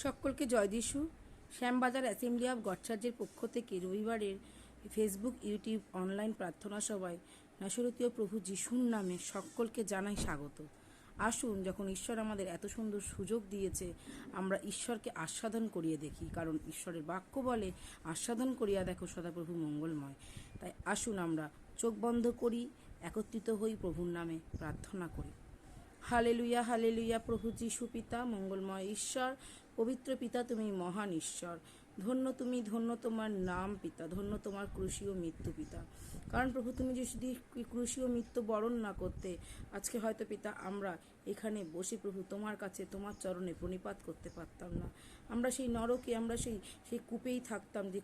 সকলকে জয় যিশু। Shyambazar assembly of god চার্চের পক্ষ থেকে রবিবারের ফেসবুক ইউটিউব অনলাইন প্রার্থনা সভায় নাসরতীয় প্রভু যিশুর নামে সকলকে জানাই স্বাগত। আসুন, যখন ঈশ্বর আমাদের এত সুন্দর সুযোগ দিয়েছে, আমরা ঈশ্বরকে আস্বাদন করিয়ে দেখি, কারণ ঈশ্বরের বাক্য বলে, আস্বাদন করিয়া দেখো সদাপ্রভু মঙ্গলময়। তাই আসুন আমরা চোখ বন্ধ করি, একত্রিত হই, প্রভুর নামে প্রার্থনা করি। Hallelujah hallelujah. প্রভু যিশু পিতা, মঙ্গলময় ঈশ্বর, পবিত্র পিতা, তুমি মহান ঈশ্বর। ধন্য তুমি, ধন্য তোমার নাম পিতা, ধন্য তোমার ক্রুশী ও মৃত্যু পিতা। কারণ প্রভু, তুমি যদি ক্রুশী ও মৃত্যু বরণ না করতে, আজকে হয়তো পিতা আমরা এখানে বসে প্রভু তোমার কাছে, তোমার চরণে প্রণিপাত করতে পারতাম না। আমরা সেই নরকে, আমরা সেই কূপেই থাকতাম, যে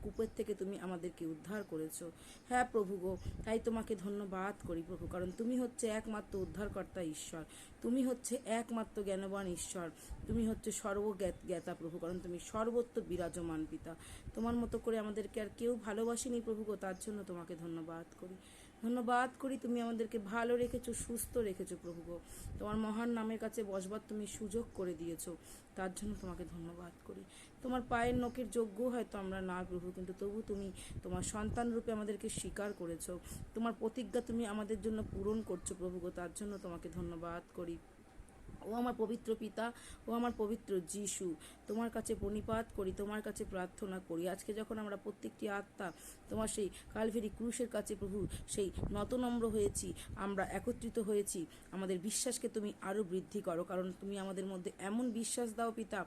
কূপের থেকে তুমি আমাদেরকে উদ্ধার করেছো। হ্যাঁ প্রভু গো, তাই তোমাকে ধন্যবাদ করি প্রভু, কারণ তুমি হচ্ছে একমাত্র উদ্ধারকর্তা ঈশ্বর, তুমি হচ্ছে একমাত্র জ্ঞানবান ঈশ্বর, তুমি হচ্ছে সর্বজ্ঞাতা প্রভু, কারণ তুমি সর্বত্র বিরাজমান পিতা। তোমার মতো করে আমাদেরকে আর কেউ ভালোবাসেনি প্রভু গো, তার জন্য তোমাকে ধন্যবাদ করি। ধন্যবাদ করি, তুমি আমাদেরকে ভালো রেখেছো, সুস্থ রেখেছো প্রভু গো। তোমার মহান নামের কাছে বসবার তুমি সুযোগ করে দিয়েছো, তার জন্য তোমাকে ধন্যবাদ করি। তোমার পায়ের নখের যোগ্য হয়তো আমরা না প্রভু, কিন্তু তবু তুমি তোমার সন্তান রূপে আমাদেরকে স্বীকার করেছো। তোমার প্রতিজ্ঞা তুমি আমাদের জন্য পূরণ করছো প্রভু গো, তার জন্য তোমাকে ধন্যবাদ করি। ও আমার পবিত্র পিতা, ও আমার পবিত্র যিশু, তোমার কাছে প্রণিপাত করি, তোমার কাছে প্রার্থনা করি। আজকে যখন আমরা প্রত্যেকটি আত্মা তোমার সেই কালভেরি ক্রুশের কাছে প্রভু সেই নতনম্র হয়েছি, আমরা একত্রিত হয়েছি, আমাদের বিশ্বাসকে তুমি আরও বৃদ্ধি করো, কারণ তুমি আমাদের মধ্যে এমন বিশ্বাস দাও পিতা,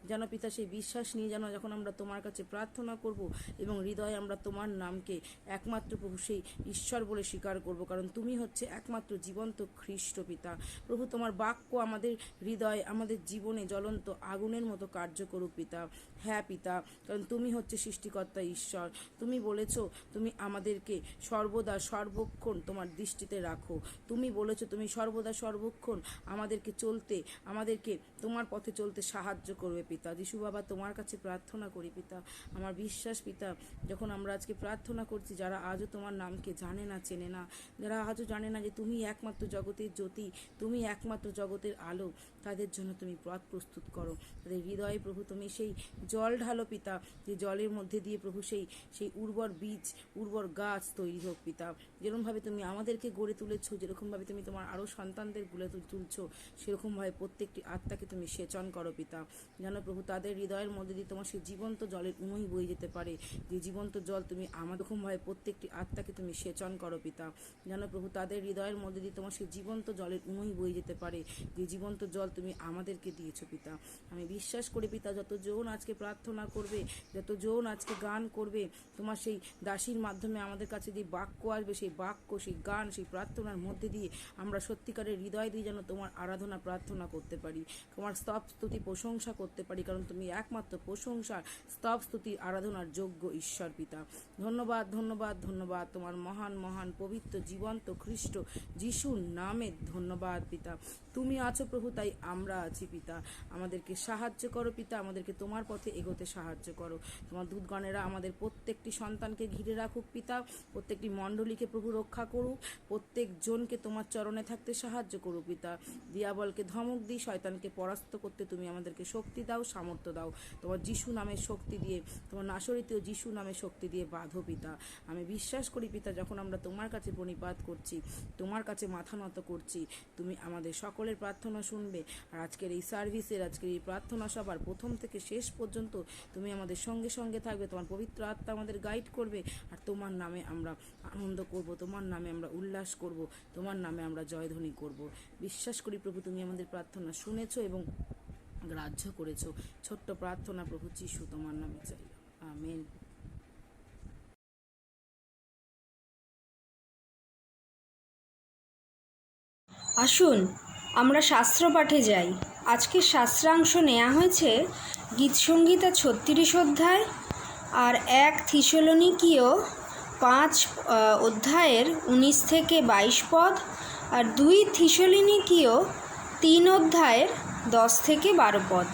যেন পিতা সেই বিশ্বাস নিয়ে যেন যখন আমরা তোমার কাছে প্রার্থনা করব এবং হৃদয়ে আমরা তোমার নামকে একমাত্র প্রভু সেই ঈশ্বর বলে স্বীকার করব, কারণ তুমি হচ্ছে একমাত্র জীবন্ত খ্রিস্ট পিতা। প্রভু, তোমার বাক্য আমাদের হৃদয়, আমাদের জীবনে জ্বলন্ত আগুনের মতো কার্য করুক পিতা। হ্যাঁ পিতা, কারণ তুমি হচ্ছে সৃষ্টিকর্তা ঈশ্বর। তুমি বলেছো তুমি আমাদেরকে সর্বদা সর্বক্ষণ তোমার দৃষ্টিতে রাখো। তুমি বলেছো তুমি সর্বদা সর্বক্ষণ আমাদেরকে আমাদেরকে তোমার পথে চলতে সাহায্য করবে পিতা। যিশু বাবা, তোমার কাছে প্রার্থনা করি পিতা, আমার বিশ্বাস পিতা, যখন আমরা আজকে প্রার্থনা করছি, যারা আজও তোমার নামকে জানে না, চেনে না, যারা আজও জানে না যে তুমি একমাত্র জগতের জ্যোতি, তুমি একমাত্র জগতের আলো, তাদের জন্য তুমি পথ প্রস্তুত করো। তাদের হৃদয়ে প্রভু তুমি সেই জল ঢালো পিতা, যে জলের মধ্যে দিয়ে প্রভু সেই উর্বর বীজ, উর্বর গাছ তৈরি হোক পিতা। যেরকমভাবে তুমি আমাদেরকে গড়ে তুলেছো, যেরকমভাবে তুমি তোমার আরও সন্তানদের গড়ে তুলছো, সেরকমভাবে প্রত্যেকটি আত্মাকে তুমি সেচন করো পিতা, যেন প্রভু তাদের হৃদয়ের মধ্যে দিয়ে তোমার সেই জীবন্ত জলের উনুই বয়ে যেতে পারে। যে জীবন্ত জল তুমি আমাদেরকমভাবে প্রত্যেকটি আত্মাকে তুমি সেচন করো পিতা, যেন প্রভু তাদের হৃদয়ের মধ্যে দিয়ে তোমার সেই জীবন্ত জলের উনুই বয়ে যেতে পারে, যে জীবন্ত জল তুমি আমাদেরকে দিয়েছো পিতা। আমি বিশ্বাস করি পিতা, যতজন আজকে প্রার্থনা করবে, যতজন আজকে গান করবে, তোমার সেই দাসীর মাধ্যমে আমাদের কাছে যে বাক্য আসবে, সেই বাক্য, সেই গান, সেই প্রার্থনার মধ্যে দিয়ে আমরা সত্যিকারের হৃদয় দিয়ে যেন তোমার আরাধনা প্রার্থনা করতে পারি, তোমার স্তব স্তুতি প্রশংসা করতে পারি, কারণ তুমি একমাত্র প্রশংসার, স্তব স্তুতি, আরাধনার যোগ্য ঈশ্বর পিতা। ধন্যবাদ ধন্যবাদ ধন্যবাদ তোমার মহান মহান পবিত্র জীবন্ত খ্রিস্ট যিশুর নামে ধন্যবাদ পিতা। তুমি আছো প্রভু, তাই আমরা আছি পিতা। আমাদেরকে সাহায্য করো পিতা, আমাদেরকে তোমার পথে এগোতে সাহায্য করো। তোমার দূতগণেরা আমাদের প্রত্যেকটি সন্তানকে ঘিরে রাখুক পিতা, প্রত্যেকটি মণ্ডলীকে প্রভু রক্ষা করুক, প্রত্যেকজনকে তোমার চরণে থাকতে সাহায্য করুক পিতা। দিয়াবলকে ধমক দিই, শয়তানকে পরাস্ত করতে তুমি আমাদেরকে শক্তি দাও, সামর্থ্য দাও। তোমার যিশু নামের শক্তি দিয়ে, তোমার নাসরীতীয় যিশু নামের শক্তি দিয়ে বাঁধো পিতা। আমি বিশ্বাস করি পিতা, যখন আমরা তোমার কাছে প্রণিপাত করছি, তোমার কাছে মাথা নত করছি, তুমি আমাদের সকলের প্রার্থনা শুনবে। আর আজকের এই সার্ভিসের, আজকের এই প্রার্থনা সভার প্রথম থেকে শেষ পর্যন্ত তুমি আমাদের সঙ্গে সঙ্গে থাকবে, তোমার পবিত্র আত্মা আমাদের গাইড করবে, আর তোমার নামে আমরা আনন্দ করব, তোমার নামে আমরা উল্লাস করব, তোমার নামে আমরা জয়ধ্বনি করব। বিশ্বাস করি প্রভু, তুমি আমাদের প্রার্থনা শুনেছো এবং গ্রাহ্য করেছো। ছোট্ট প্রার্থনা প্রভু যিশু তোমার নামে চাই, আমেন। আসুন আমরা শাস্ত্র পাঠে যাই। আজকের শাস্ত্রাংশ নেওয়া হয়েছে গীতসংহিতা 36 অধ্যায় আর 1 থিসলনিকীয় 5 অধ্যায়ের 19 থেকে 22 পদ, আর 2 থিসলনিকীয় 3 অধ্যায়ের 10 থেকে 12 পদ।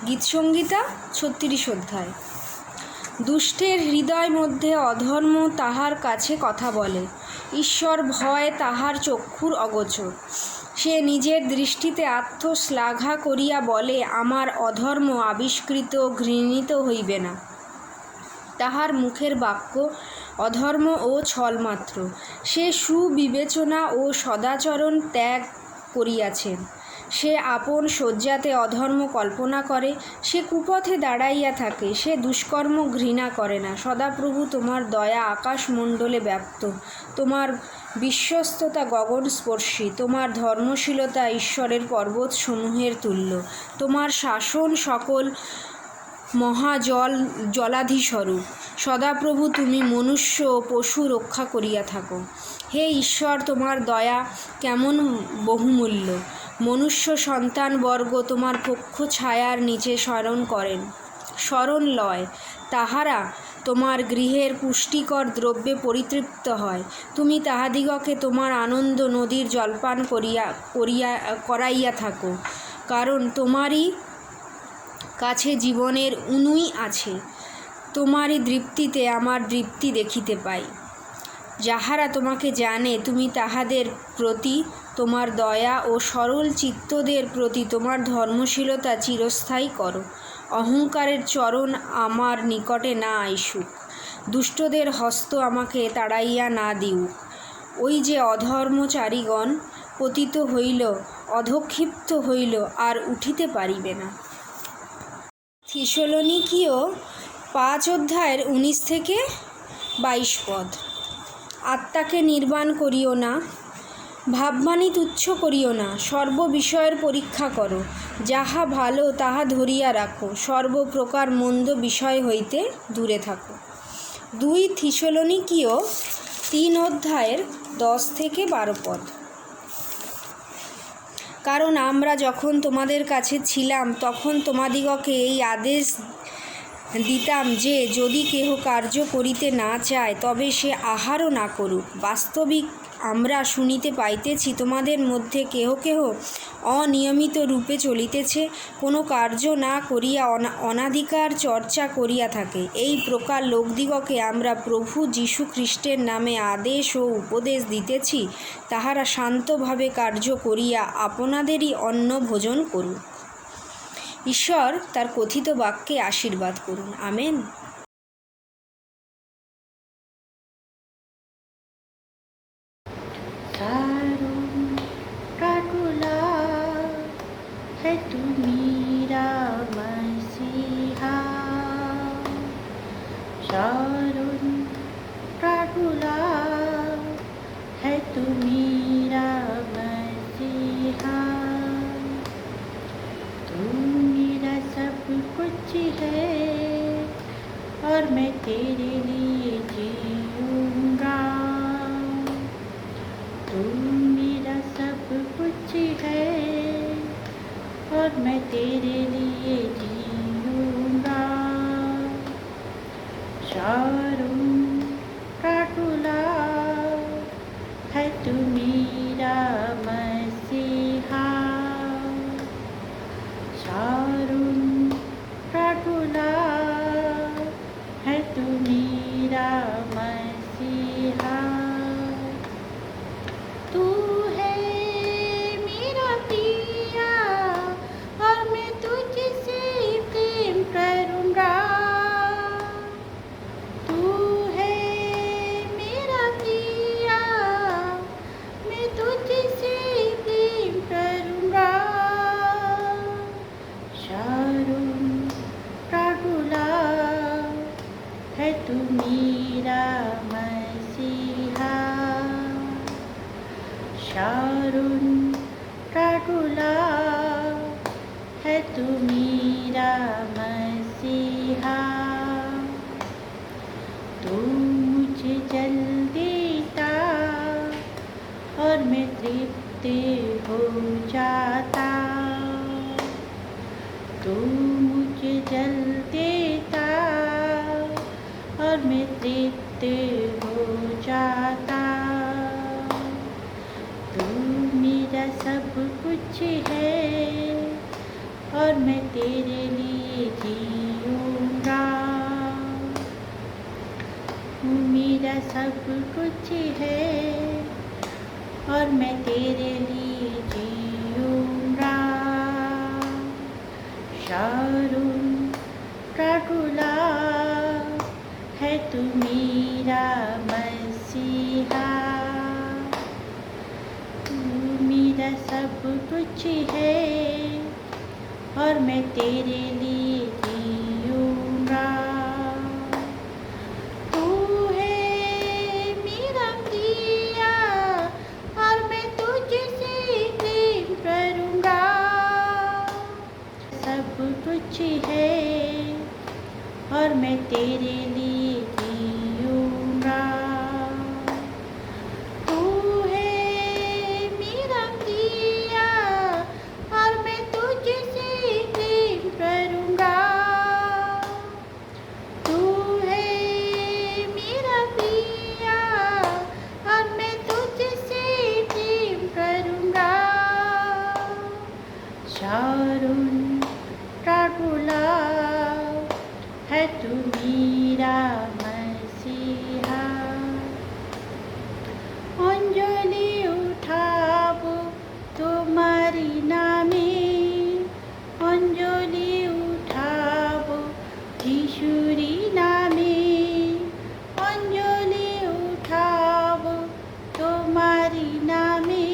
গীতসংহিতা 36 অধ্যায়। দুষ্টের হৃদয় মধ্যে অধর্ম তাহার কাছে কথা বলে, ঈশ্বর ভয় তাহার চক্ষুর অগোচর। সে নিজের দৃষ্টিতে আত্মশ্লাঘা করিয়া বলে, আমার অধর্ম আবিষ্কৃত ঘৃণিত হইবে না। তাহার মুখের বাক্য অধর্ম ও ছলমাত্র। সে সুবিবেচনা ও সদাচরণ ত্যাগ করিয়াছেন। সে আপন শয্যাতে অধর্ম কল্পনা করে, সে কুপথে দাঁড়াইয়া থাকে, সে দুষ্কর্ম ঘৃণা করে না। সদাপ্রভু, তোমার দয়া আকাশমণ্ডলে ব্যাপ্ত, তোমার বিশ্বস্ততা গগনস্পর্শী, তোমার ধর্মশীলতা ঈশ্বরের পর্বতসমূহের তুল্য, তোমার শাসন সকল জলাধিস্বরূপ। সদাপ্রভু, তুমি মনুষ্য ও পশু রক্ষা করিয়া থাকো। হে ঈশ্বর, তোমার দয়া কেমন বহুমূল্য! মনুষ্য সন্তানবর্গ তোমার পক্ষ ছায়ার নিচে শরণ লয়, তাহারা তোমার গৃহের পুষ্টিকর দ্রব্যে পরিতৃপ্ত হয়। তুমি তাহাদিগকে তোমার আনন্দ নদীর জলপান করাইয়া থাকো, কারণ তোমারই কাছে জীবনের উনুই আছে। তোমারই দৃপ্তিতে আমার তৃপ্তি দেখিতে পাই। যাহারা তোমাকে জানে, তুমি তাহাদের প্রতি তোমার দয়া ও সরল চিত্তদের প্রতি তোমার ধর্মশীলতা চিরস্থায়ী করো। অহংকারের চরণ আমার নিকটে না আইসুক, দুষ্টদের হস্ত আমাকে তাড়াইয়া না দিউক। ওই যে অধর্মচারীগণ পতিত হইল, অধক্ষিপ্ত হইল, আর উঠিতে পারিবে না। থিসলনিকীয় 5:19-22 পদ। আত্মাকে নির্বাণ করিও না, ভাববাণী তুচ্ছ করিও না, সর্ববিষয়ের পরীক্ষা করো, যাহা ভালো তাহা ধরিয়া রাখো, সর্বপ্রকার মন্দ বিষয় হইতে দূরে থাকো। 2 থিসলনিকীয় 3:10-12 পদ। কারণ আমরা যখন তোমাদের কাছে ছিলাম, তখন তোমাদিগকে এই আদেশ দিতাম যে, যদি কেহ কার্য করিতে না চায়, তবে সে আহারও না করুক। বাস্তবিক আমরা শুনিতে পাইতেছি, তোমাদের মধ্যে কেহ কেহ অনিয়মিত রূপে চলিতেছে, কোনো কার্য না করিয়া অনাধিকার চর্চা করিয়া থাকে। এই প্রকার লোকদিগকে আমরা প্রভু যীশু খ্রিস্টের নামে আদেশ ও উপদেশ দিতেছি, তাহারা শান্তভাবে কার্য করিয়া আপনাদেরই অন্ন ভোজন করুক। ঈশ্বর তার কথিত বাক্যে আশীর্বাদ করুন। আমেন। है तू मेरा मसीहा, शारोन प्रागुला है तू मेरा मसीहा। तू मेरा सब कुछ है और मैं तेरे लिए जीऊँगा। तू मेरा सब कुछ है और मैं तेरे लिए जीऊँगा। शारोन प्रागुला है तू मेरा मसीहा, शारोन प्रागुला है तू मेरा मसीहा। तू है मेरा पिया और मैं तुझसे प्रेम करूँगा। तू है मेरा पिया, मैं तुझसे प्रेम करूँगा। शारोन प्रागुला है तू मेरा मसीहा, शारोन प्रागुला है तू मेरा मसीहा। तू मुझे जल देता और मैं तृप्त हो जाता। तू मुझे जल देता और मैं तृप्त हो जाता। तू मेरा सब कुछ है और मैं तेरे लिए जीऊँगा। तू मेरा सब कुछ है और मैं तेरे लिए जीऊँगा। शारून टाटुला है तू मेरा मसीहा, तू मेरा सब कुछ है और मैं तेरे लिए जीऊँगा। तू है मेरा प्रिया और मैं तुझसे प्रेम करूँगा। सब कुछ है और मैं तेरे लिए जीऊँगा। तू है मेरा प्रिया और मैं तुझसे प्रेम करूँगा। तू है मेरा प्रिया और मैं तुझसे प्रेम करूँगा। शारून टाटुला है तू मेरा मसीहा। अंजलि उठाबो तुम्हारी नामे, अंजलि उठाबो যিশুরি নামে, अंजलि उठाबो तुम्हारी नामे,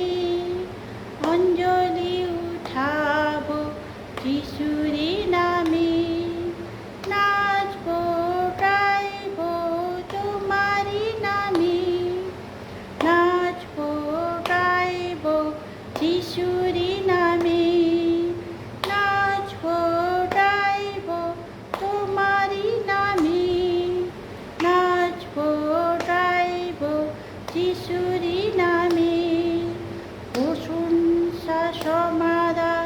अंजलि उठाबो যিশুরি नामे। नाचबो गाइबो तुम्हारी नामे, नाचबो गाइबो যিশুরি नामे, नाचबो गाइबो तुम्हारी नामे, नाचबो गाइबो যিশুরি नामे। প্রশংসা সমাদর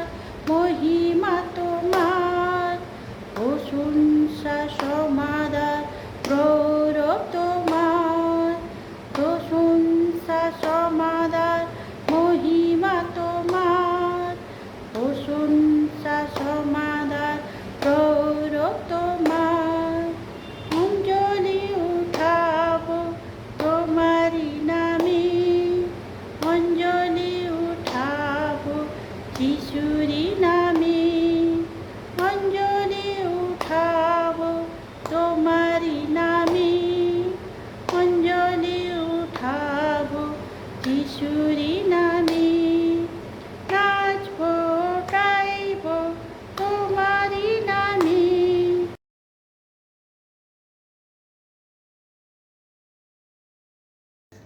মহিমা তোমার, প্রশংসা সমাদর গৌরব তোমার, প্রশংসা সমাদর মহিমা তোমার, প্রশংসা সমাদর গৌরব তোমার। অঞ্জলি উঠাবো তোমারি নামে, অঞ্জলি উঠাবো যিশুরি নামে, অঞ্জলি উঠাবো তোমারি নামে, অঞ্জলি উঠাবো যিশুরি নামে। নাচবো গাইবো তোমারি নামে।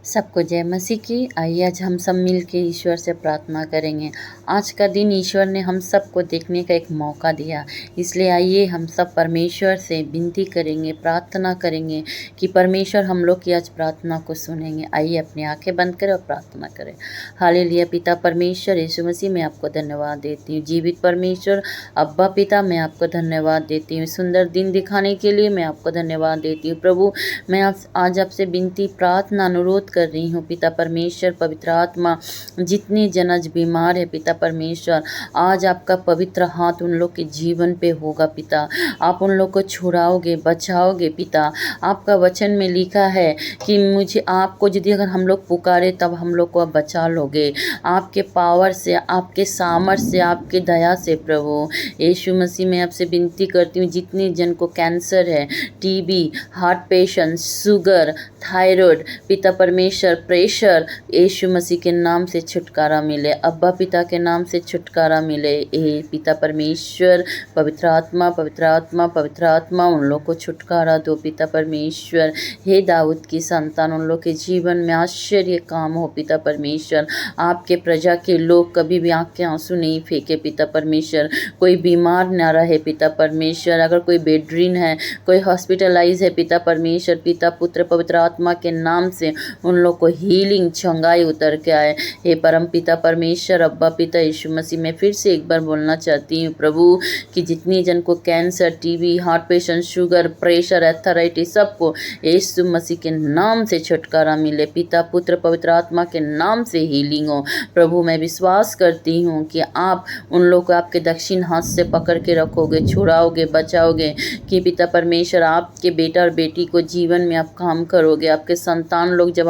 सबको जय मसीह की। आइए आज हम सब मिल के ईश्वर से प्रार्थना करेंगे। आज का दिन ईश्वर ने हम सबको देखने का एक मौका दिया, इसलिए आइए हम सब परमेश्वर से विनती करेंगे, प्रार्थना करेंगे कि परमेश्वर हम लोग की आज प्रार्थना को सुनेंगे। आइए अपनी आंखें बंद करें और प्रार्थना करें। हालेलुया। पिता परमेश्वर यीशु मसीह, मैं आपको धन्यवाद देती हूँ। जीवित परमेश्वर अब्बा पिता, मैं आपको धन्यवाद देती हूँ। सुंदर दिन दिखाने के लिए मैं आपको धन्यवाद देती हूँ। प्रभु, मैं आज आपसे विनती, प्रार्थना, अनुरोध कर रही हूँ। पिता परमेश्वर, पवित्र आत्मा, जितने जन आज बीमार है पिता परमेश्वर, आज आपका पवित्र हाथ उन लोग के जीवन पे होगा। पिता, आप उन लोग को छुड़ाओगे, बचाओगे। पिता, आपका वचन में लिखा है कि मुझे आपको यदि अगर हम लोग पुकारे तब हम लोग को आप बचा लोगे। आपके पावर से, आपके सामर्थ्य से, आपके दया से। प्रभु यीशु मसीह, मैं आपसे विनती करती हूँ, जितने जन को कैंसर है, TB, heart patient, sugar, thyroid, पिता परमेश्वर, प्रेशर, यीशु मसीह के नाम से छुटकारा मिले। अब्बा पिता के नाम से छुटकारा मिले। हे पिता परमेश्वर, पवित्र आत्मा, पवित्र आत्मा, पवित्र आत्मा, उन लोग को छुटकारा दो। पिता परमेश्वर, हे दाऊद की संतान, उन लोग के जीवन में आश्चर्य काम हो। पिता परमेश्वर, आपके प्रजा के लोग कभी भी आँख के आंसू नहीं फेंके। पिता परमेश्वर, कोई बीमार ना रहे। पिता परमेश्वर, अगर कोई बेडरीन है, कोई हॉस्पिटलाइज है, पिता परमेश्वर, पिता पुत्र पवित्र आत्मा के नाम से उन लोग को हीलिंग, चंगाई उतर के आए। हे परम पिता परमेश्वर, अब्बा पिता यीशु मसीह, मैं फिर से एक बार बोलना चाहती हूँ प्रभु कि जितनी जन को cancer, TB, heart patient, sugar, pressure, arthritis, सबको यीशु मसीह के नाम से छुटकारा मिले। पिता पुत्र पवित्र आत्मा के नाम से हीलिंग हो। प्रभु, मैं विश्वास करती हूँ कि आप उन लोग को आपके दक्षिण हाथ से पकड़ के रखोगे, छुड़ाओगे, बचाओगे। कि पिता परमेश्वर, आपके बेटा और बेटी को जीवन में आप काम करोगे। आपके संतान लोग जब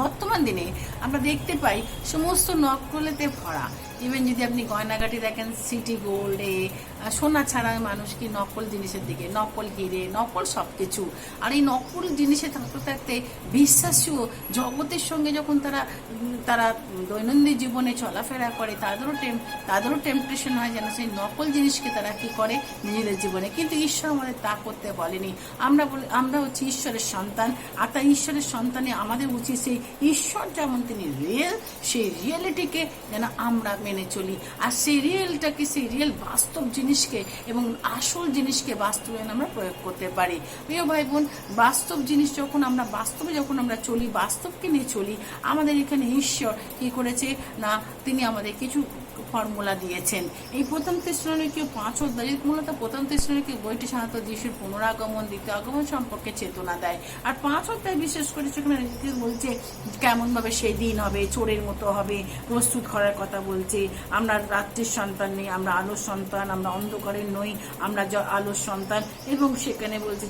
বর্তমান দিনে আমরা দেখতে পাই সমস্ত নকলেতে ভরা। ইভেন যদি আপনি গয়নাগাটি দেখেন, সিটি গোল্ডে সোনা ছাড়া মানুষ কি নকল জিনিসের দিকে, নকল হিরে, নকল সবকিছু। আর এই নকল জিনিসে থাকতে থাকতে বিশ্বাসীও জগতের সঙ্গে যখন তারা দৈনন্দিন জীবনে চলাফেরা করে, তাদেরও টেম্পটেশন হয় যেন সেই নকল জিনিসকে তারা কি করে নিজেদের জীবনে। কিন্তু ঈশ্বর আমাদের তা করতে বলেনি। আমরা হচ্ছে ঈশ্বরের সন্তান, আর তাই ঈশ্বরের সন্তানে আমাদের উচিত সেই ঈশ্বর যেমন তিনি রিয়েল, সেই রিয়েলিটিকে যেন আমরা মেনে চলি। আর সেই রিয়েলটাকে, সেই রিয়েল বাস্তব জিনিসকে এবং আসল জিনিসকে বাস্তবে আমরা প্রয়োগ করতে পারি। প্রিয় ভাই বোন, বাস্তব জিনিস যখন আমরা চলি, বাস্তবকে নিয়ে চলি, আমাদের এখানে ঈশ্বর কি করেছে না, তিনি আমাদের কিছু ফর্মুলা দিয়েছেন। এই প্রথম থেসসালোনিকীয় 5 অধ্যায়, মূলত প্রথম থেসসালোনিকীয় বইটি সাধারণত যিশুর পুনরাগমন, দ্বিতীয় আগমন সম্পর্কে চেতনা দেয়। আর 5 অধ্যায় বিশেষ করে সেখানে বলছে কেমন ভাবে সেই দিন হবে, চোরের মতো হবে, প্রস্তুত করার কথা বলছে। আমরা রাত্রির সন্তান নেই, আমরা আলোর সন্তান, আমরা অন্ধকারের নই, আমরা আলোর সন্তান। এবং সেখানে বলছে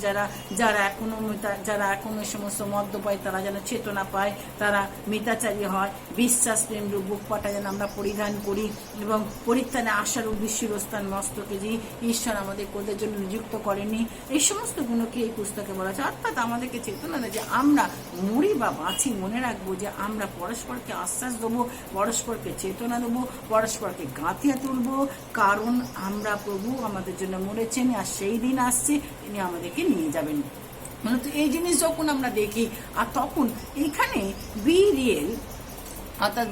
যারা এখনো সমস্ত মদ্যপায় তারা যেন চেতনা পায়, তারা মিতাচারী হয়, বিশ্বাস প্রেম বুক পাটা যেন আমরা পরিধান করি, এবং পরিত্রাণে আশার ও শিরস্থান মস্তকে যে ঈশ্বর আমাদের কোদের জন্য নিযুক্ত করেনি, এই সমস্ত গুণকে এই পুস্তকে বলা আছে। অর্থাৎ আমাদেরকে চেতনা দেয় যে আমরা মরি বা বাঁচি, মনে রাখবো যে আমরা পরস্পরকে আশ্বাস দেবো, পরস্পরকে চেতনা দেবো, পরস্পরকে গাঁথিয়া তুলবো, কারণ আমরা প্রভু আমাদের জন্য মরেছেন, আর সেই দিন আসছে তিনি আমাদেরকে নিয়ে যাবেন। মানে তো এই জিনিস যখন আমরা দেখি, আর তখন এখানে বি রিয়েল, অর্থাৎ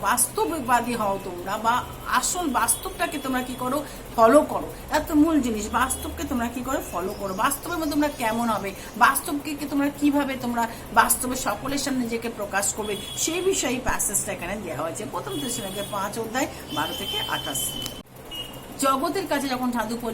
বাস্তববাদী হও তোমরা, বা আসল বাস্তবটাকে তোমরা কি করো, ফলো করো। এত মূল জিনিস, বাস্তবকে তোমরা কি করো, ফলো করো। বাস্তবের মধ্যে তোমরা কেমন হবে, বাস্তবকে তোমরা কিভাবে তোমরা বাস্তবে সকলের সামনে নিজেকে প্রকাশ করবে, সেই বিষয়ে প্যাসেজটা এখানে দেওয়া হয়েছে। প্রথম থেসসালোনিকীয় 5 অধ্যায় 12 থেকে 28। জগতের কাছে যখন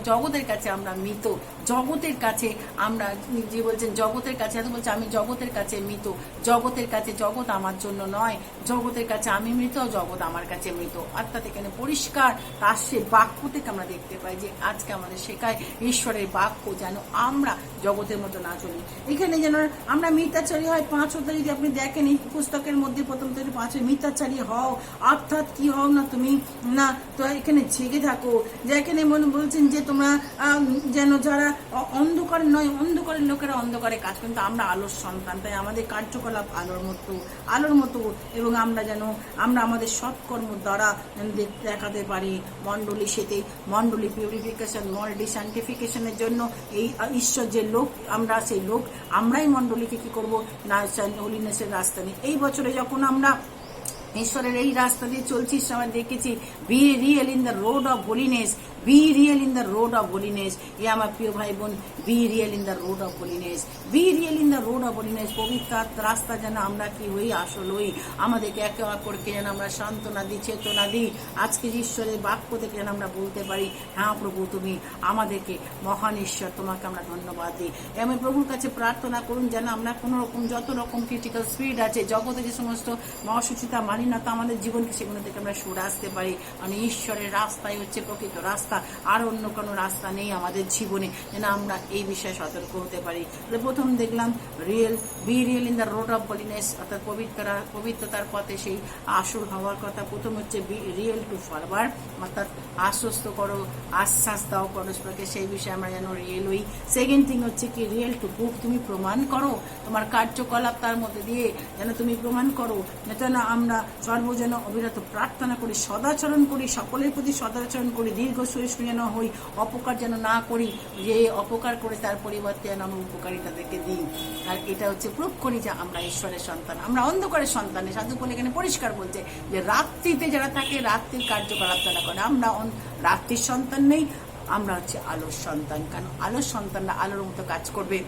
জগতের কাছে আমরা মৃত, জগতের কাছে আমরা, যে বলছেন জগতের কাছে, এত বলছে আমি জগতের কাছে মৃত, জগতের কাছে জগৎ আমার জন্য নয়, জগতের কাছে আমি মৃত, জগৎ আমার কাছে মৃত। অর্থাৎ এখানে পরিষ্কার তার সে বাক্য থেকে আমরা দেখতে পাই যে আজকে আমাদের শেখায় ঈশ্বরের বাক্য যেন আমরা জগতের মতো না চলি। এখানে যেন আমরা মিথ্যাচারী হয়, 5 অধ্যায় যদি আপনি দেখেন এই পুস্তকের মধ্যে প্রথম থেকে 5 মিথ্যাচারী হও। অর্থাৎ কি হও না, তুমি না তো এখানে জেগে থাকো, যেখানে মনে বলছেন যে তোমরা যেন যারা অন্ধকার নয়, অন্ধকারের লোকেরা অন্ধকারে কাজ, কিন্তু আমরা আলোর সন্তান, তাই আমাদের কার্যকলাপ আলোর মতো, এবং আমরা আমাদের সৎকর্ম দ্বারা দেখাতে পারি মণ্ডলী, সেতে মণ্ডলী পিউরিফিকেশন, মণ্ডলী সান্টিফিকেশনের জন্য এই ঈশ্বর যে লোক, আমরা সেই লোক, আমরাই মণ্ডলীকে কি করবো না, হোলিনেসের রাস্তা নিয়ে। এই বছরে যখন আমরা ঈশ্বরের এই রাস্তা দিয়ে চলছি, আমরা দেখেছি be real in the road of holiness, be real in the road of holiness. এ আমার প্রিয় ভাই বোন, be real in the road of holiness, be real in the road of holiness. পবিত্র রাস্তা যেন আমরা কি হই, আসল হই, আমাদেরকে একে অপরকে যেন আমরা সান্ত্বনা দিই, চেতনা দিই। আজকে ঈশ্বরের বাক্য থেকে যেন আমরা বলতে পারি, হ্যাঁ প্রভু তুমি আমাদেরকে মহান ঈশ্বর, তোমাকে আমরা ধন্যবাদ দিই। আমি প্রভুর কাছে প্রার্থনা করুন যেন আমরা কোনো রকম যত রকম ক্রিটিক্যাল স্পিড আছে জগতে, যে সমস্ত মহাসুচিতা মালিনতা আমাদের জীবনকে, সেগুলো থেকে আমরা সরে আসতে পারি। মানে ঈশ্বরের রাস্তাই হচ্ছে প্রকৃত রাস্তা, আর অন্য কোনো রাস্তা নেই আমাদের জীবনে, যেন আমরা এই বিষয়ে সতর্ক হতে পারি। প্রথম দেখলাম be real in the road of holiness, অর্থাৎ পবিত্রতার পথে সেই আসল হওয়ার কথা। প্রথম হচ্ছে বি রিয়েল টু ফরওয়ার্ড, অর্থাৎ আশ্বস্ত করো, আশ্বাস দাও পরস্পরকে, সেই বিষয়ে আমরা যেন রিয়েল হই। সেকেন্ড থিং হচ্ছে কি রিয়েল টু প্রুভ, তুমি প্রমাণ করো, তোমার কার্যকলাপ তার মধ্যে দিয়ে যেন তুমি প্রমাণ করো, যেন আমরা সর্বজন অবিরত প্রার্থনা করি, সদাচরণ করি, সকলের প্রতি সদাচরণ করি, দীর্ঘ সহিষ্ণু যেন হই, অপকার যেন না করি, যে অপকার করে তার পরিবর্তে যেন আমরা উপকারিতা দেখে দিই। আর এটা হচ্ছে প্রুভ করি যে আমরা ঈশ্বরের সন্তান, আমরা অন্ধকারের সন্তান। সাধু বলে এখানে পরিষ্কার বলছে যে রাত্রিতে যারা থাকে, রাত্রির কার্যকলাপ তারা করে, আমরা রাত্রির সন্তান নেই, আমরা হচ্ছে আলোর সন্তান। কারণ আলোর সন্তানরা আলোর মতো কাজ করবে।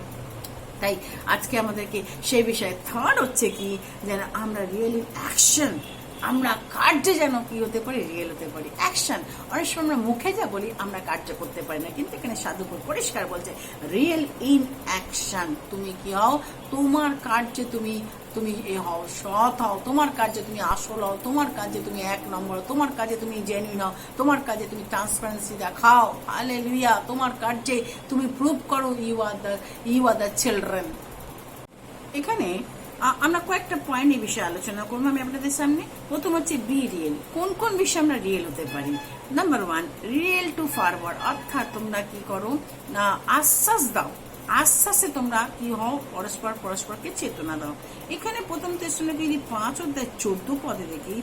তাই আজকে আমাদেরকে সেই বিষয়ে থার্ড হচ্ছে কি, যেন আমরা রিয়েল ইন অ্যাকশন, আমরা কার্যে যেন কি হতে পারি, রিয়েল হতে পারি। অ্যাকশন, অনেক সময় আমরা মুখে যা বলি আমরা কার্য করতে পারি না, কিন্তু এখানে সাধুপুর পরিষ্কার বলছে রিয়েল ইন অ্যাকশন। তুমি কি হও, তোমার কার্যে তুমি হও, সৎ হও, তোমার কাজে তুমি আসল হও, তোমার কাজে তুমি 1 নম্বর, তোমার কাজে তুমি জেনুইন হও, তোমার কাজে তুমি ট্রান্সপারেন্সি দেখাও। হালেলুয়া, তোমার কাজে তুমি প্রুভ করো ইউ আর দ্য চিলড্রেন। এখানে আমরা কয়েকটা পয়েন্ট এই বিষয়ে আলোচনা করবো আমি আপনাদের সামনে। প্রথম হচ্ছে বি রিয়েল। কোন কোন বিষয়ে আমরা রিয়েল হতে পারি? নাম্বার 1, রিয়েল টু ফরওয়ার্ড, অর্থাৎ তোমরা কি করো না, আশ্বাস দাও, আশ্বাসে তোমরা কি হও, পরস্পরকে চেতনা দাও। এখানে প্রথম তেসলোনিকে যদি 5:14 পদে দেখি,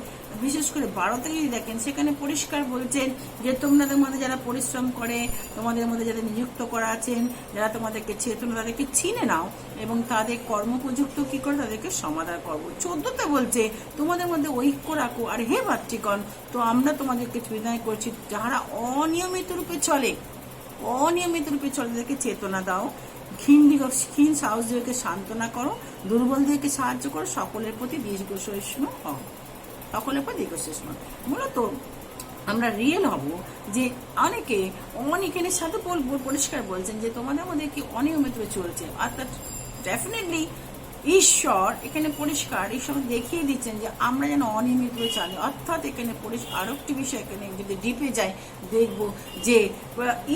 বিশেষ করে 12 থেকে যদি দেখেন, সেখানে পরিষ্কার বলছেন যে তোমাদের মধ্যে যারা পরিশ্রম করে, তোমাদের মধ্যে যারা নিযুক্ত করা আছেন, যারা তোমাদেরকে চেতনা, তাদেরকে চিনে নাও এবং তাদের কর্মোপযুক্ত কি করে তাদেরকে সমাধান করবো। 14তে বলছে তোমাদের মধ্যে ঐক্য রাখো, আর হে ভাতৃগণ, তো আমরা তোমাদেরকে বিদায় করছি যাহারা অনিয়মিত রূপে চলে, তাদেরকে চেতনা দাও। ক্ষীণ সাহসদেরকে সান্ত্বনা করো, দুর্বলদেরকে সাহায্য করো, সকলের প্রতি দীর্ঘসহিষ্ণু হও, সকলের প্রতি দীর্ঘসহিষ্ণু। মূলত আমরা রিয়েল হব যে অনেকের সাথে পরিষ্কার বলছেন যে তোমাদের মধ্যে কি অনিয়মিত চলছে, অর্থাৎ ডেফিনেটলি ঈশ্বর এখানে পরিষ্কার ঈশ্বর দেখিয়ে দিচ্ছেন যে আমরা যেন অনিয়মিত চলি। অর্থাৎ এখানে আরো একটি বিষয়, এখানে যদি ডিপে যাই দেখব যে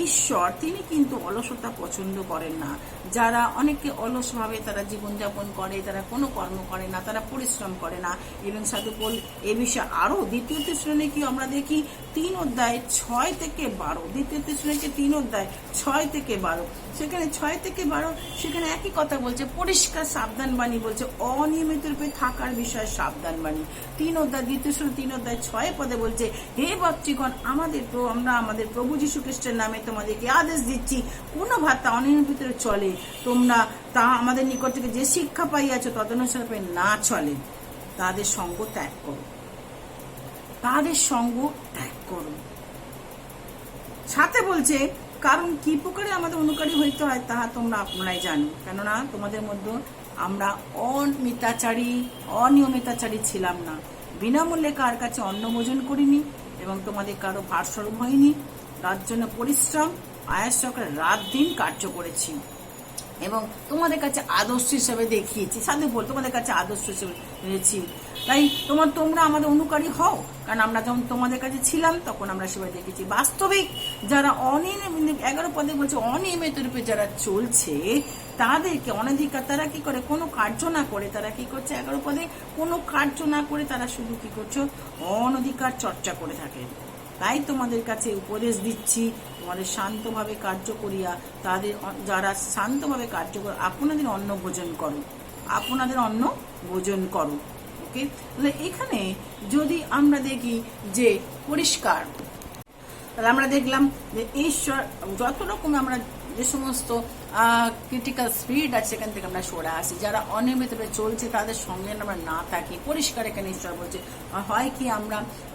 ঈশ্বর তিনি কিন্তু অলসতা পছন্দ করেন না। যারা অনেকে অলসভাবে তারা জীবনযাপন করে, তারা কোনো কর্ম করে না, তারা পরিশ্রম করে না। এবং সাধু পৌল এ বিষয়ে আরো 2 তেসলোনিকে আমরা দেখি 3:6 থেকে 12, 2 তেসলোনিকে 3:6 থেকে 12, সেখানে 6 থেকে 12 সেখানে একই কথা বলছে, পরিষ্কার সাবধান বাণী বলছে, অনিয়মিত রূপে থাকার বিষয়ে সাবধান বাণী। 3:6 পদে বলছে, হে ভক্তগণ, আমরা আমাদের প্রভু যীশু খ্রিস্টের নামে তোমাদেরকে আদেশ দিচ্ছি, কোন ভাতা অনিয়মিত চলে তোমরা তা আমাদের নিকট থেকে যে শিক্ষা পাইয়াছ তদনুসারে না চলে, তাদের সঙ্গ ত্যাগ করো, তাদের সঙ্গ ত্যাগ করো। সাথে বলছে, কারণ কি প্রকারে আমাদের অনুকারী হইতে হয় তাহা তোমরা আপনারাই জানো, কেননা তোমাদের মধ্যে আমরা অনিয়মিতাচারী ছিলাম না, বিনামূল্যে কার কাছে অন্ন ভোজন করিনি এবং তোমাদের কারো ভারস্বরূপ হয়নি, তার জন্য পরিশ্রম আয়াস করে রাত দিন কার্য করেছি এবং তোমাদের কাছে আদর্শ হিসেবে দেখিয়েছি। সাধু বল, তোমাদের কাছে আদর্শ হিসেবে রয়েছি, তাই তোমরা আমাদের অনুকারী হও, কারণ আমরা যখন তোমাদের কাছে ছিলাম তখন আমরা সেভাবে দেখেছি। বাস্তবিক যারা 11 পদে বলছে অনিয়মিত রূপে যারা চলছে তাদেরকে অনধিকার, তারা কি করে, কোনো কার্য না করে, তারা কি করছে, 11 পদে কোনো কার্য না করে তারা শুধু কি করছো, অনধিকার চর্চা করে থাকে। তাই তোমাদের কাছে উপদেশ দিচ্ছি, তোমাদের শান্তভাবে কার্য করিয়া, তাদের যারা শান্তভাবে কার্য করো, আপনাদের অন্ন ভোজন করো। ওকে, তাহলে এখানে যদি আমরা দেখি যে পরিষ্কার, তাহলে আমরা দেখলাম যে ঈশ্বর যত রকম আমরা যে সমস্ত ক্রিটিক্যাল স্পিরিট আছে সেখান থেকে আমরা সরে আসি, যারা অনিয়মিতভাবে চলছে তাদের সঙ্গে আমরা না থাকি। পরিষ্কার এখানে ঈশ্বর বলছে, হয় কি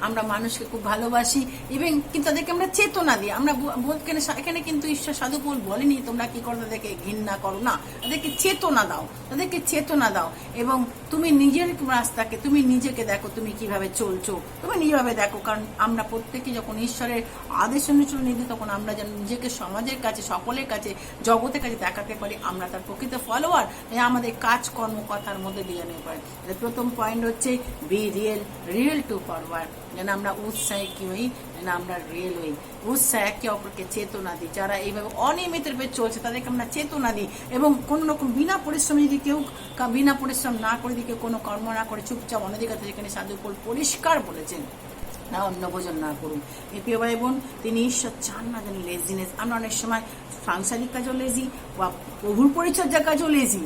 আমরা মানুষকে খুব ভালোবাসি এবং কিন্তু তাদেরকে আমরা চেতনা দিই, আমরা এখানে কিন্তু ঈশ্বর সাধু পৌল বলেনি তোমরা কি করো, তাদেরকে ঘৃণা করো না, তাদেরকে চেতনা দাও এবং তুমি নিজের রাস্তাকে, তুমি নিজেকে দেখো, তুমি কিভাবে চলছো, তুমি নিজেভাবে দেখো। কারণ আমরা প্রত্যেকে যখন ঈশ্বরের আদেশ অনুসরণ নিই, তখন আমরা যেন নিজেকে সমাজের কাছে, সকলের কাছে, জগতের কাছে দেখাতে পারি আমরা তার প্রকৃত ফলোয়ার, আমাদের কাজ কর্মকথার মধ্যে দিয়ে নিতে পারি। প্রথম পয়েন্ট হচ্ছে বি রিয়েল টু ফরওয়ার্ড, যেন আমরা উৎসাহী কি হই, যেন আমরা রিয়েল হই, উৎসাহ একে অপরকে চেতনা দিই। যারা এইভাবে অনিয়মিত রূপে চলছে তাদেরকে আমরা চেতনা দিই এবং কোন রকম বিনা পরিশ্রমে যদি কেউ বিনা পরিশ্রম না করে, যদি কেউ কোনো কর্ম না করে চুপচাপ অনধিকার, যেখানে সাধু পৌল পরিষ্কার বলেছেন না অন্ন ভোজন না করুন। প্রিয় ভাই বোন, তিনি ঈশ্বর চান না যেন লেজিনেস, আমরা অনেক সময় সাংসারিক কাজও লেজি বা প্রভুর পরিচর্যার কাজও লেজি,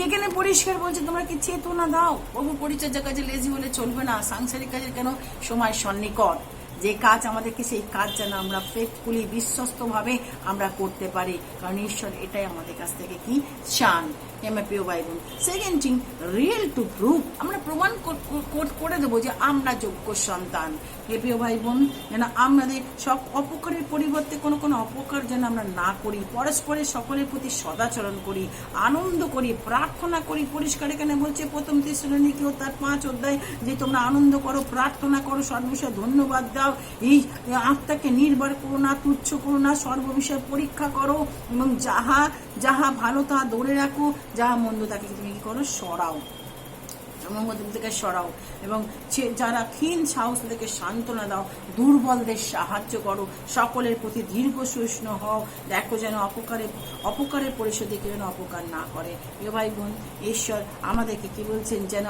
এখানে পরিষ্কার বলছে তোমরা কি চেতনা দাও, প্রভু পরিচর্যার কাজে লেজি হলে চলবে না। সাংসারিক কাজের কেন সময় সন্নিকট, যে কাজ আমাদেরকে সেই কাজ যেন আমরা ফেথফুলি বিশ্বস্তভাবে আমরা করতে পারি, কারণ ঈশ্বর এটাই আমাদের কাছ থেকে কি চান। আমার প্রিয় ভাই বোন, second thing, real to prove, আমরা প্রমাণ করে দেবো যে আমরা যোগ্য সন্তান। হে প্রিয় ভাই বোন, যেন আমাদের সব অপকারের পরিবর্তে কোনো অপকার যেন আমরা না করি, পরস্পরের সকলের প্রতি সদাচরণ করি, আনন্দ করি, প্রার্থনা করি। পরিষ্কার এখানে বলছে প্রথম তেসলোনিকেও তার 5 অধ্যায় যে তোমরা আনন্দ করো, প্রার্থনা করো, সর্ববিষয়ে ধন্যবাদ দাও, এই আত্মাকে নির্ভর করো না, তুচ্ছ করো না, সর্ববিষয়ে পরীক্ষা করো এবং যাহা ভালো তাহা ধরে রাখো, যাহা মন্দ তাকে তুমি কি করো, সরাও। মঙ্গল থেকে সরাও এবং যারা ক্ষীণ সাহস তাদেরকে সান্ত্বনা দাও, দুর্বলদের সাহায্য করো, সকলের প্রতি দীর্ঘ সহিষ্ণু হও। দেখো যেন অপকারের পরিশোধে কেউ যেন অপকার না করে। এ ভাই বোন, ঈশ্বর আমাদেরকে কি বলছেন, যেন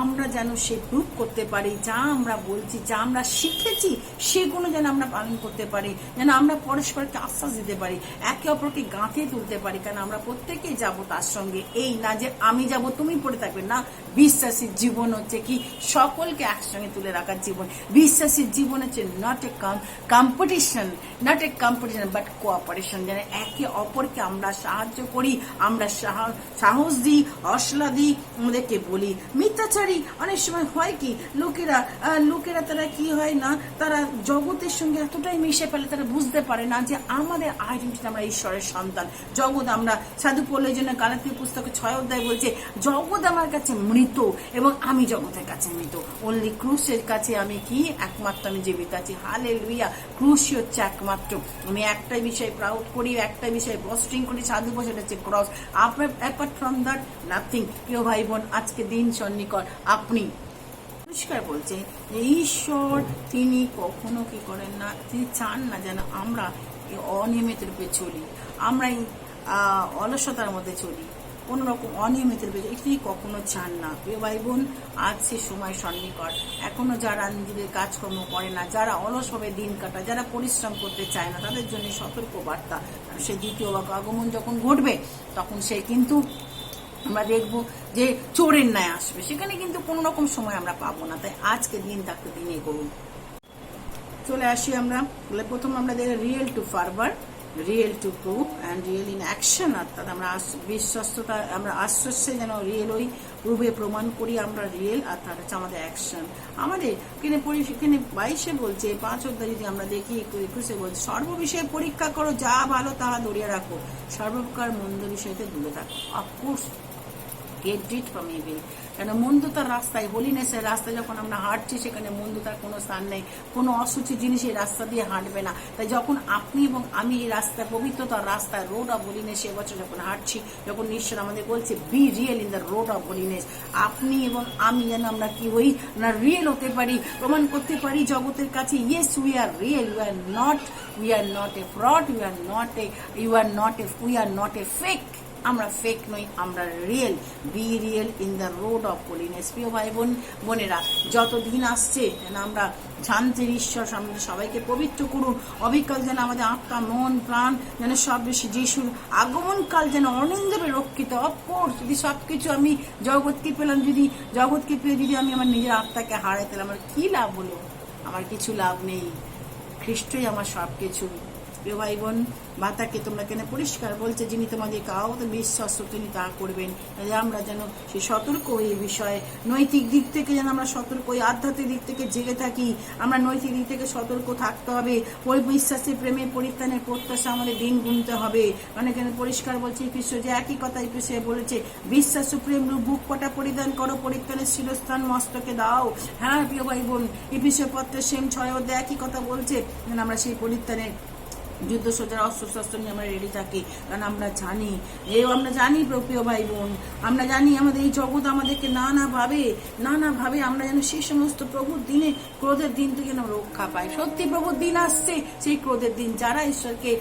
আমরা যেন সে প্রুভ করতে পারি, যা আমরা বলছি, যা আমরা শিখেছি সেগুলো যেন আমরা পালন করতে পারি, যেন আমরা পরস্পরকে আশ্বাস দিতে পারি, একে অপরকে গাঁথে তুলতে পারি। কারণ আমরা প্রত্যেকেই যাব তার সঙ্গে, এই না যে আমি যাব তুমি পড়ে থাকবে না। বিশ্বাসীর জীবন হচ্ছে কি সকলকে একসঙ্গে তুলে রাখার জীবন। বিশ্বাসীর জীবন হচ্ছে not a competition but cooperation. যেন একে অপরকে আমরা সাহায্য করি, আমরা সাহস দিই, হৌসলা দিই, আমাদেরকে বলি। মিথ্যাচারী অনেক সময় হয় কি, লোকেরা তারা কি হয় না, তারা জগতের সঙ্গে এতটাই মিশে ফেলে, তারা বুঝতে পারে না যে আমাদের আইডেন্টিটি, আমরা ঈশ্বরের সন্তান। জগৎ, আমরা সাধু পৌলের জন্য গালাতীয় পুস্তকে 6 অধ্যায় বলছে, জগৎ আমার কাছে মৃত এবং আমি জগতের কাছে মৃত। অনলি ক্রুশের কাছে আমি কি একমাত্র আমি জীবিত আছি। হালেলুয়া। ক্রুশই হচ্ছে একমাত্র। আমি একটাই বিষয় প্রাউড করি, একটাই বিষয় বস্টিং করি, সাধু বছর হচ্ছে cross. Apart from that nothing. প্রিয় ভাই বোন, আজকে দিন সন্নিকট, আপনি পরিষ্কার বলছে ঈশ্বর তিনি কখনো কি করেন না, তিনি চান না যেন আমরা অনিয়মিত রূপে চলি, আমরা অলসতার মধ্যে চলি, কোন রকম অনিয়মিত রূপে এটি কখনো চান না। প্রিয় ভাই বোন, আজ সে সময় সন্নিকট। এখনো যারা নিজেদের কাজকর্ম করে না, যারা অলসভাবে দিন কাটায়, যারা পরিশ্রম করতে চায় না, তাদের জন্য সতর্ক বার্তা। সে দ্বিতীয় আগমন যখন ঘটবে তখন সে কিন্তু আমরা দেখব যে চোরের ন্যায় আসবে, সেখানে কিন্তু কোনো রকম সময় আমরা পাবো না। তাই আজকে দিন থাকতে দিনে করুন। চলে আসি আমরা, প্রথম আমরা দেখি real to fervour, real to prove and real in action. অর্থাৎ আমরা বিশ্বস্ততা, আমরা আশ্বাসে যেন রিয়েল ওই প্রুভে প্রমাণ করি আমরা রিয়েল, আর তার হচ্ছে আমাদের অ্যাকশন। আমাদের এখানে 22 বলছে, 5 অধ্যায় যদি আমরা দেখি 21 বলছে, সর্ববিষয়ে পরীক্ষা করো, যা ভালো তাহা ধরিয়া রাখো, সর্বপ্রকার মন্দ বিষয়তে দূরে থাকো। Of course get it from evil. কেন মন্দতার রাস্তায়, হোলিনেসের রাস্তায় যখন আমরা হাঁটছি, সেখানে মন্দতার কোনো স্থান নেই, কোনো অসুচি জিনিস এই রাস্তা দিয়ে হাঁটবে না। তাই যখন আপনি এবং আমি এই রাস্তায়, পবিত্রতার রাস্তায়, রোড অফ হোলিনেস এবছর যখন হাঁটছি, যখন ঈশ্বর আমাদের বলছে be real in the road of holiness, আপনি এবং আমি যেন আমরা কি হই না, রিয়েল হতে পারি, প্রমাণ করতে পারি জগতের কাছে, yes we are real, we are not a fraud, we are not a fake. আমরা ফেক নই, আমরা real. Be real in the road of holiness. প্রিয় ভাই বোনেরা, যত দিন আসছে যেন আমরা শান্তির ঈশ্বর সামনে সবাইকে পবিত্র করুন। অবিকাল যেন আমাদের আত্মা, মন, প্রাণ যেন সব বেশি যিশুর আগমনকাল যেন অনিন্দবে রক্ষিত। অফকোর্স যদি সবকিছু আমি জগৎকে পেলাম, জগৎকে পেয়ে যদি আমি আমার নিজের আত্মাকে হারাই, তাহলে আমার কি লাভ হলো? আমার কিছু লাভ নেই। খ্রিস্টই আমার সব কিছু। প্রিয় ভাই বোন, বাতাকে তোমরা কেন পরিষ্কার বলছে, যিনি তোমাদের কাউতে বিশ্বস্ত তিনি তা করবেন। আমরা যেন সে সতর্ক এই বিষয়ে, নৈতিক দিক থেকে যেন আমরা সতর্ক, আধ্যাত্মিক দিক থেকে জেগে থাকি। আমরা নৈতিক দিক থেকে সতর্ক থাকতে হবে। বিশ্বাসী প্রেমের পরিত্রাণের প্রত্যাশা আমাদের দিন গুনতে হবে। মানে কেন পরিষ্কার বলছে কৃষ্ণ, যে একই কথা কৃষ্ণ বলেছে, বিশ্বাস প্রেম রূপ বুক পটা পরিধান করো, পরিত্রাণের শিরস্থান মস্তকে দাও। হ্যাঁ প্রিয় ভাই বোন, এপিসোড পত্রের সেম 6 অধ্যায় একই কথা বলছে, আমরা সেই পরিত্রাণের যুদ্ধ সোজার অস্ত্রশস্ত্র নিয়ে আমরা রেডি থাকি। কারণ আমরা জানি প্রিয় ভাই বোন, আমরা জানি আমাদের এই জগৎ আমাদেরকে নানাভাবে আমরা যেন সেই সমস্ত প্রভুর দিনে, ক্রোধের দিন থেকে যেন রক্ষা পাই। সত্যি প্রভুর দিন আসছে, সেই ক্রোধের দিন। যারা ঈশ্বরকে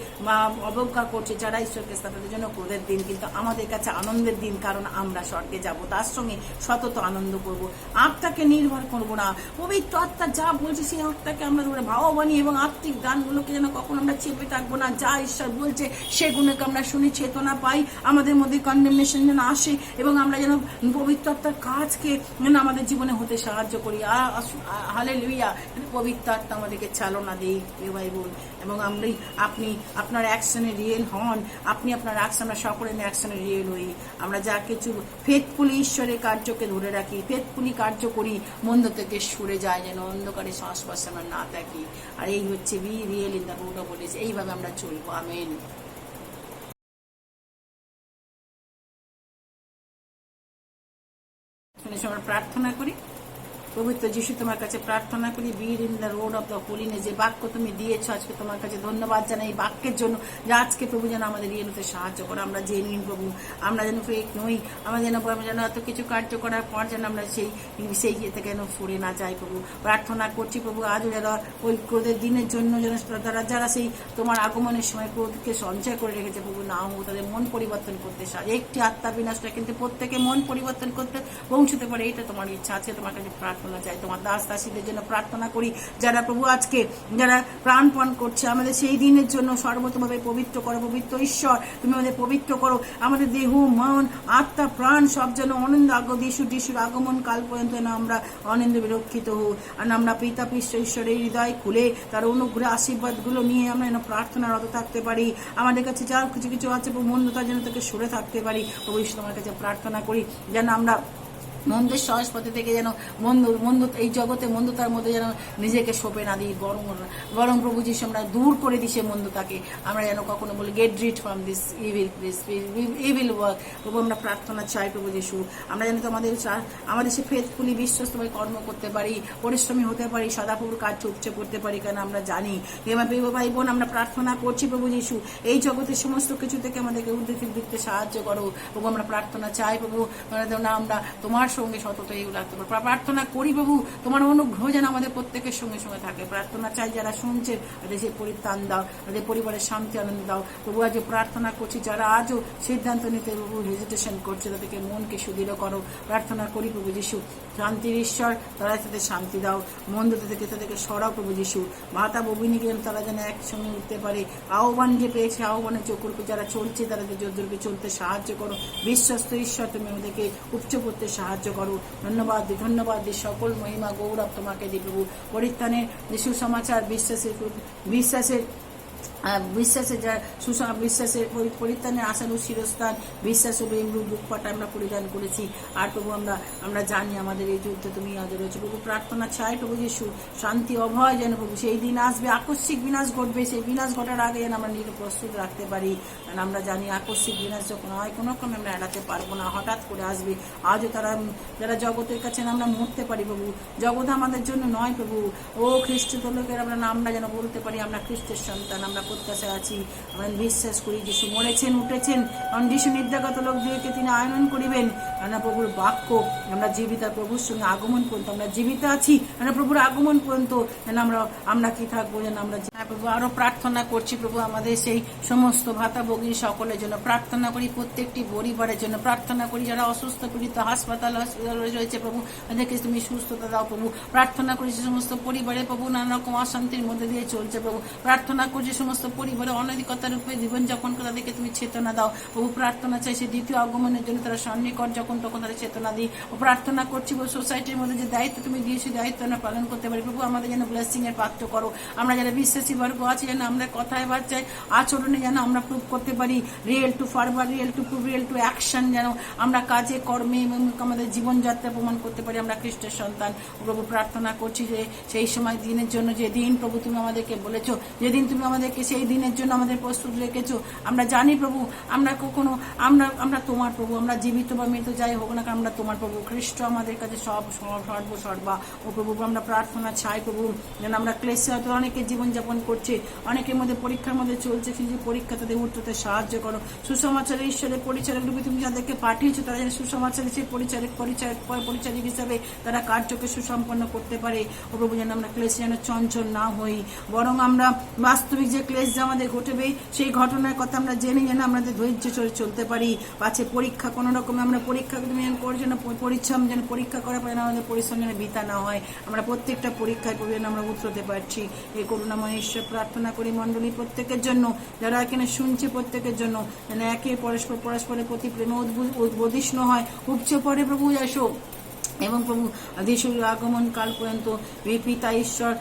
অবজ্ঞা করছে, যারা ঈশ্বরকে তাদের জন্য ক্রোধের দিন, কিন্তু আমাদের কাছে আনন্দের দিন। কারণ আমরা স্বর্গে যাব, তার সঙ্গে সতত আনন্দ করব। আত্মাকে নির্ভর করব না, পবিত্র আত্মা যা বলছে সেই আত্মাকে আমরা ধরে ভাববানি এবং আত্মিক দানগুলোকে যেন কখন আমরা চেপে থাকবো না। যা ঈশ্বর বলছে সেগুলোকে আমরা শুনি, চেতনা পাই, আমাদের মধ্যে কন্ডেমনেশন যেন আসে এবং আমরা যেন পবিত্র আত্মার কাজকে যেন আমাদের জীবনে হতে সাহায্য করি। হালেলুয়া। পবিত্র আত্মা আমাদেরকে চালনা দেই ভাই বোন। এবং আপনি আপনার অ্যাকশনে রিয়েল হন, আপনি আপনার অ্যাকশন, আমরা সকলের অ্যাকশনে রিয়েল হই। আমরা যা কিছু ফেথফুলি ঈশ্বরের কার্যকে ধরে রাখি, ফেথফুলি কার্য করি, মন্দ থেকে সরে যায়, যেন অন্ধকারে সংস্পর্শে আমরা না থাকি। আর এই হচ্ছে be real in the road of holiness. এইভাবে আমরা চলবো। আমেন। আমরা প্রার্থনা করি। পবিত্র যিশু তোমার কাছে প্রার্থনা করি, বীর in the road of the holiness, যে বাক্য তুমি দিয়েছো আজকে তোমার কাছে ধন্যবাদ জানাই এই বাক্যের জন্য, যে আজকে প্রভু যেন আমাদের রিয়েল হতে সাহায্য করো। আমরা জেনুইন প্রভু, আমরা যেন ফেক নই, আমরা যেন এত কিছু কার্য করার পর যেন আমরা সেই ইয়েতে কেন সরে না যাই প্রভু। প্রার্থনা করছি প্রভু আজও যারা ওই ক্রোধের দিনের জন্য যেন যারা সেই তোমার আগমনের সময় ক্রোধকে সঞ্চয় করে রেখেছে প্রভু, না হোক তাদের মন পরিবর্তন করতে একটি আত্মা বিনাশটা কিন্তু প্রত্যেকে মন পরিবর্তন করতে পৌঁছতে পারে, এটা তোমার ইচ্ছা আছে। তোমার কাছে প্রার্থনা চাই, তোমার দাস দাসীদের জন্য প্রার্থনা করি যারা প্রভু আজকে যারা প্রাণপণ করছে, আমাদের সেই দিনের জন্য সর্বতভাবে পবিত্র করো। পবিত্র ঈশ্বর তুমি আমাদের পবিত্র করো, আমাদের দেহ মন আত্মা প্রাণ সব যেন আনন্দ যিশুর আগমন কাল পর্যন্ত যেন আমরা আনন্দ বিরক্ষিত হই। আর আমরা পিতা ঈশ্বরের হৃদয় খুলে তার অনুগ্রহ আশীর্বাদগুলো নিয়ে আমরা যেন প্রার্থনারত থাকতে পারি। আমাদের কাছে যা কিছু কিছু আছে মন্দতার যেন থেকে সরে থাকতে পারি। প্রভু ঈশ্বর তোমার কাছে প্রার্থনা করি যেন আমরা মন্দের সহজ পথে থেকে যেন মন্দ এই জগতে মন্দতার মধ্যে যেন নিজেকে সঁপে না দিই, বরং প্রভু যিশু আমরা দূর করে দিই সে মন্দতাকে। আমরা যেন কখনো বলি get rid from this evil work. প্রভু আমরা প্রার্থনা চাই প্রভু যিশু, আমরা যেন আমাদের সে ফেথফুলি বিশ্বস্তভাবে কর্ম করতে পারি, পরিশ্রমী হতে পারি, সদাপ্রভুর কাজ চুপচে করতে পারি, কারণ আমরা জানি ভাই বোন আমরা প্রার্থনা করছি প্রভু যিশু এই জগতের সমস্ত কিছু থেকে আমাদেরকে উদ্যোগ দিতে সাহায্য করো প্রভু। আমরা প্রার্থনা চাই প্রভু, আমরা তোমার সঙ্গে সতত এগুলো রাখতে পারবো। প্রার্থনা করি প্রভু তোমার অনুগ্রহ যেন আমাদের প্রত্যেকের সঙ্গে সঙ্গে থাকে। প্রার্থনা চাই যারা শুনছে দেশের পরিত্রাণ দাও, তাদের পরিবারের শান্তি আনন্দ দাও প্রভু। আজও প্রার্থনা করছি যারা আজও সিদ্ধান্ত নিতে প্রভু হেজিটেশন করছে, তাদেরকে মনকে সুদৃঢ় করো। প্রার্থনা করি প্রভু যিশু শান্তির ঈশ্বর, তারা তাদের শান্তি দাও, মন্দতা থেকে তাদেরকে সরাও প্রভু যিশু। মাতা ববিনীকে তারা যেন একসঙ্গে উঠতে পারে, আহ্বান যে পেয়েছে আহ্বানের চকুরকে যারা চলছে তাদেরকে জোরকে চলতে সাহায্য করো। বিশ্বস্ত ঈশ্বর তুমি আমাদেরকে উপচ করতে সাহায্য করো। ধন্যবাদ দিই, সকল মহিমা গৌরব তোমাকে দিই প্রভু। পরিত্রাণের যে সুসমাচার বিশ্বাসের বিশ্বাসের পরিত্রাণের আশার শিরস্থান বিশ্বাস ও বুকপাটা আমরা পরিধান করেছি। আর প্রভু আমরা জানি আমাদের এই যুদ্ধে তুমি আজ রয়েছে প্রভু। প্রার্থনা চাই প্রভু যিশু শান্তি অভয় যেন প্রভু সেই দিন আসবে, আকস্মিক বিনাশ ঘটবে, সেই বিনাশ ঘটার আগে যেন আমরা নিজেকে প্রস্তুত রাখতে পারি। কারণ আমরা জানি আকস্মিক বিনাশ যখন হয় কোনো রকম আমরা এড়াতে পারবো না, হঠাৎ করে আসবে। আজও যারা জগতের কাছে আমরা মরতে পারি প্রভু, জগৎ আমাদের জন্য নয় প্রভু। ও খ্রিস্ট লোকের আমরা যেন বলতে পারি আমরা খ্রিস্টের সন্তান, আমরা প্রত্যাশা আছি, আমরা বিশ্বাস করি যিশু মরেছেন উঠেছেন, কারণ যিশু নির্যাগত লোক দিয়েকে তিনি আয়নন করিবেন। আমরা প্রভুর বাক্য আমরা জীবিত, প্রভুর সঙ্গে আগমন পর্যন্ত আমরা জীবিত আছি, আমরা প্রভুর আগমন পর্যন্ত যেন আমরা কি থাকবো যেন আমরা প্রভু আরো প্রার্থনা করছি প্রভু আমাদের সেই সমস্ত ভাতাভোগী সকলের জন্য প্রার্থনা করি, প্রত্যেকটি পরিবারের জন্য প্রার্থনা করি, যারা অসুস্থ পীড়িত হসপিটাল রয়েছে প্রভু তাদেরকে তুমি সুস্থতা দাও প্রভু। প্রার্থনা করি যে সমস্ত পরিবারে প্রভু নানা রকম অশান্তির মধ্যে দিয়ে চলছে প্রভু, প্রার্থনা করছি সমস্ত পরিবারে অনৈতিকতার উপরে জীবনযাপন করে তাদেরকে তুমি চেতনা দাও প্রভু। প্রার্থনা চাই সে দ্বিতীয় আগমনের জন্য তারা সন্নিকট যখন তখন তাদের চেতনা দিই। ও প্রার্থনা করছি সোসাইটির মধ্যে যে দায়িত্ব তুমি দিয়েছি দায়িত্ব আমরা পালন করতে পারি প্রভু। আমাদের যেন ব্লেসিং এর পাত্র করো, আমরা যারা বিশ্বাসী বর্গ আছি যেন আমরা কথায় বার্তায় আচরণে যেন আমরা প্রুভ করতে পারি real to forward, real to prove, real to action, যেন আমরা কাজে কর্মে এবং আমাদের জীবনযাত্রা প্রমাণ করতে পারি আমরা খ্রিস্টের সন্তান প্রভু। প্রার্থনা করছি যে সেই সময় দিনের জন্য যে দিন প্রভু তুমি আমাদেরকে বলেছো, যেদিন তুমি আমাদেরকে সেই দিনের জন্য আমাদের প্রস্তুত রেখেছো, আমরা জানি প্রভু আমরা কখনো আমরা তোমার প্রভু, আমরা জীবিত বা মৃত যাই হোক না আমরা তোমার প্রভু। খ্রিস্ট আমাদের কাছে সর্বসর্বা ও প্রভু। আমরা প্রার্থনা চাই প্রভু যেন আমরা ক্লেশে হয়তো অনেকে জীবনযাপন করছে, অনেকের মধ্যে পরীক্ষার মধ্যে চলছে, কিন্তু পরীক্ষা তাদের উঠতে সাহায্য করো। সুসমাচারের ঈশ্বরের পরিচারক রূপে তুমি যাদেরকে পাঠিয়েছো তারা যেন সুসমাচারের সেই পরিচারক হিসাবে তারা কার্যকে সুসম্পন্ন করতে পারে ও প্রভু। যেন আমরা ক্লেশে যেন চঞ্চল না হই, বরং আমরা বাস্তবিক যে ক্লেশ যে আমাদের ঘটবে সেই ঘটনার কথা আমরা জেনে যেন আমাদের ধৈর্য চলে চলতে পারি। পাচ্ছে পরীক্ষা কোনো রকম আমরা পরীক্ষা তুমি করছো না, পরিশ্রম যেন পরীক্ষা করার পরে আমাদের পরিশ্রম যেন বৃথা না হয়, আমরা প্রত্যেকটা পরীক্ষায় যেন আমরা উতরতে পারছি। এই করুণাময় ঈশ্বর প্রার্থনা করি মণ্ডলী প্রত্যেকের জন্য, যারা এখানে শুনছে প্রত্যেকের জন্য যেন একে পরস্পরের প্রতি প্রেমে উদ্বোধিষ্ণ হয়, উপচে পড়ে প্রভু এসো। এবং প্রভু যিশুর আগমন কাল পর্যন্ত পিতা ঈশ্বর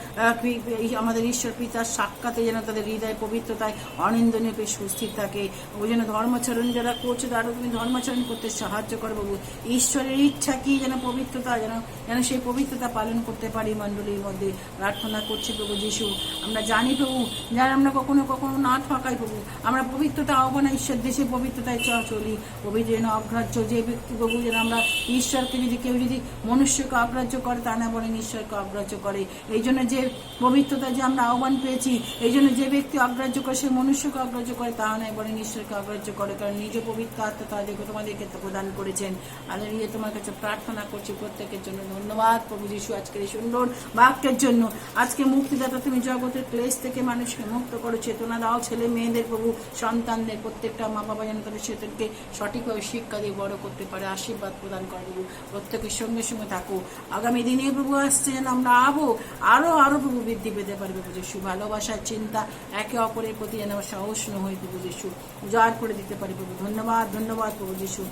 আমাদের ঈশ্বর পিতার সাক্ষাতে যেন তাদের হৃদয় পবিত্রতায় অনিন্দনীয় পেশ সুস্থির থাকে। ওই জন্য ধর্মাচরণ যারা করছে তারও তুমি ধর্মাচরণ করতে সাহায্য করো প্রভু। ঈশ্বরের ইচ্ছা কি যেন পবিত্রতা যেন সেই পবিত্রতা পালন করতে পারি মণ্ডলীর মধ্যে। প্রার্থনা করছি প্রভু যিশু, আমরা জানি প্রভু যারা আমরা কখনো না ঠকাই প্রভু, আমরা পবিত্রতা আহ্বানে ঈশ্বর দেশে পবিত্রতায় চলি। পবিত্র যেন অগ্রাহ্য যে ব্যক্তি প্রভু যেন আমরা ঈশ্বরকে যদি কেউ যদি মনুষ্যকে অগ্রাহ্য করে তা না বরং ঈশ্বরকে অগ্রাহ্য করে। এই জন্য যে পবিত্রতা যে আমরা আহ্বান পেয়েছি, এই জন্য যে ব্যক্তি অগ্রাহ্য করে সে মনুষ্যকে অগ্রাহ্য করে তা নয় বরং ঈশ্বরকে অগ্রাহ্য করে, কারণ নিজ পবিত্র আত্মা তাদেরকে তোমাদেরকে প্রদান করেছেন। হালেলুয়া, তোমার কাছে প্রার্থনা করছি প্রত্যেকের জন্য। ধন্যবাদ প্রভু যিশু আজকের এই সুন্দর বাক্যের জন্য। আজকে মুক্তিদাতা তুমি জগতের ক্লেশ থেকে মানুষকে মুক্ত করো, চেতনা দাও ছেলে মেয়েদের প্রভু, সন্তানদের প্রত্যেকটা মা বাবা যেন তাদের সেদেরকে সঠিকভাবে শিক্ষা দিয়ে বড় করতে পারে, আশীর্বাদ প্রদান করে প্রভু। প্রত্যেকের সঙ্গে সঙ্গে থাকো। আগামী দিনে প্রভু আসছে যেন আমরা আরো প্রভু বৃদ্ধি পেতে পারি প্রভু যিশু। ভালোবাসার চিন্তা একে অপরের প্রতি যেন আমরা সহস্ন হই প্রভু যিশু, উজাড় করে দিতে পারি প্রভু। ধন্যবাদ প্রভু যিশু।